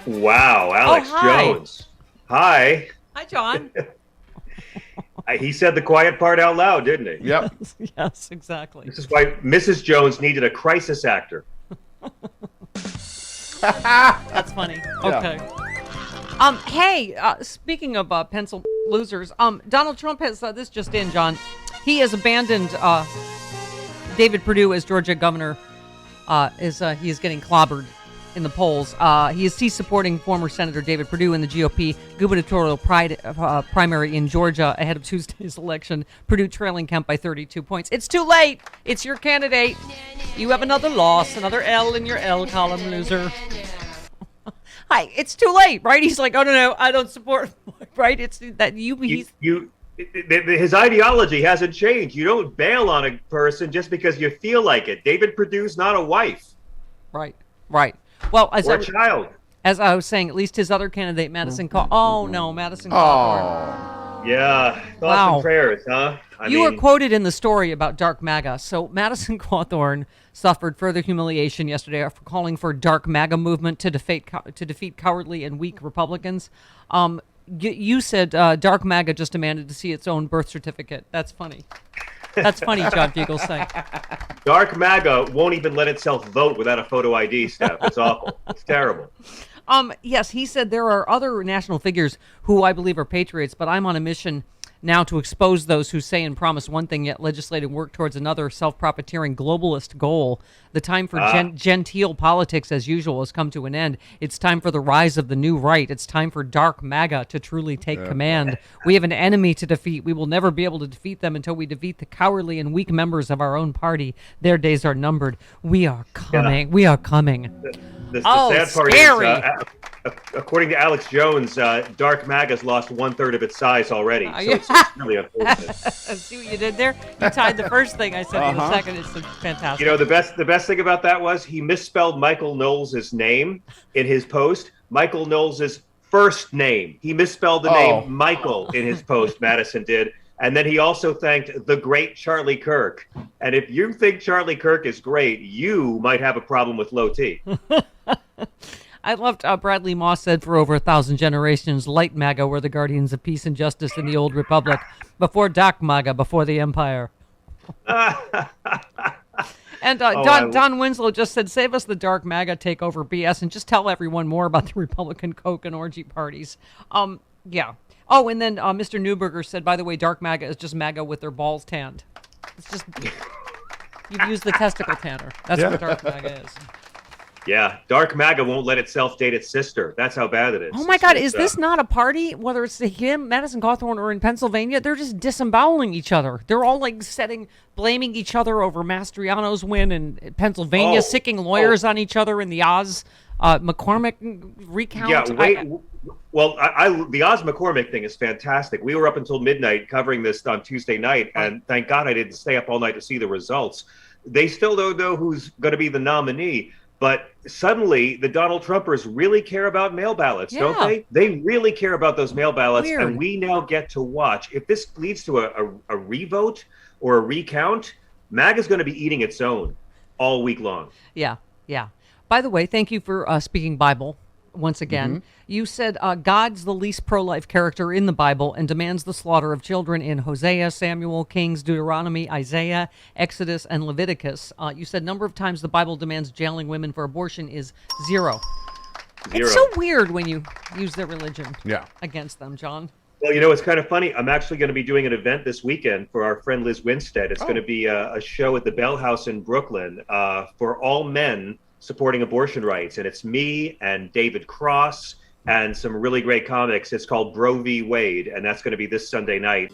Wow, Alex hi. Jones. Hi. Hi, John. He said the quiet part out loud, didn't he? Yep. Yes, exactly. This is why Mrs. Jones needed a crisis actor. That's funny. Okay. Hey, speaking of pencil losers, Donald Trump has this just in, John. He has abandoned David Perdue as Georgia governor. He is getting clobbered in the polls. He is supporting former Senator David Perdue in the GOP gubernatorial primary in Georgia ahead of Tuesday's election. Perdue trailing Kemp by 32 points. It's too late. It's your candidate. You have another loss, another L in your L column, loser. Hi, it's too late, right? He's like, oh no, I don't support. Right? It's that his ideology hasn't changed. You don't bail on a person just because you feel like it. David Perdue's not a wife. Right. Well, or a child. As I was saying, at least his other candidate, Madison Cawthorn. Oh no, Madison Cawthorn. Yeah, thoughts and prayers, huh? You were quoted in the story about Dark MAGA. So Madison Cawthorn suffered further humiliation yesterday after calling for Dark MAGA movement to defeat cowardly and weak Republicans. You said Dark MAGA just demanded to see its own birth certificate. That's funny. That's funny, John Fugelsang. Dark MAGA won't even let itself vote without a photo ID, Steph. It's awful. It's terrible. Yes, he said there are other national figures who I believe are patriots, but I'm on a mission now to expose those who say and promise one thing yet legislate and work towards another self-profiteering globalist goal. The time for genteel politics as usual has come to an end. It's time for the rise of the new right. It's time for Dark MAGA to truly take command. We have an enemy to defeat. We will never be able to defeat them until we defeat the cowardly and weak members of our own party. Their days are numbered. We are coming. We are coming. The sad part scary. Is, according to Alex Jones, Dark MAGA's lost 1/3 of its size already. So it's really unfortunate. See what you did there? You tied the first thing I said in a second. It's fantastic. You know, the best thing about that was he misspelled Michael Knowles' name in his post. Michael Knowles' first name. He misspelled the name Michael in his post, Madison did. And then he also thanked the great Charlie Kirk. And if you think Charlie Kirk is great, you might have a problem with low T. I loved Bradley Moss said for over 1,000 generations, light MAGA were the guardians of peace and justice in the old republic. Before Dark MAGA, before the empire. And Don Winslow just said, save us the Dark MAGA takeover BS and just tell everyone more about the Republican Coke and orgy parties. Yeah. Oh, and then Mr. Newberger said, by the way, Dark MAGA is just MAGA with their balls tanned. It's just, you've used the testicle tanner. That's what Dark MAGA is. Yeah, Dark MAGA won't let itself date its sister. That's how bad it is. Oh my God, is this not a party? Whether it's to him, Madison Cawthorn, or in Pennsylvania, they're just disemboweling each other. They're all like blaming each other over Mastriano's win in Pennsylvania, sicking lawyers on each other in the Oz McCormick recount. Yeah, the Oz McCormick thing is fantastic. We were up until midnight covering this on Tuesday night, and thank God I didn't stay up all night to see the results. They still don't know who's going to be the nominee. But suddenly, the Donald Trumpers really care about mail ballots, don't they? They really care about those mail ballots, and we now get to watch. If this leads to a revote or a recount, MAGA's going to be eating its own all week long. Yeah. By the way, thank you for speaking Bible once again. You said God's the least pro-life character in the Bible and demands the slaughter of children in Hosea, Samuel, Kings, Deuteronomy, Isaiah, Exodus, and Leviticus. You said number of times the Bible demands jailing women for abortion is zero. It's so weird when you use their religion against them, John. Well, you know, it's kind of funny. I'm actually going to be doing an event this weekend for our friend Liz Winstead. It's going to be a show at the Bell House in Brooklyn for all men supporting abortion rights. And it's me and David Cross and some really great comics. It's called Bro v. Wade, and that's going to be this Sunday night.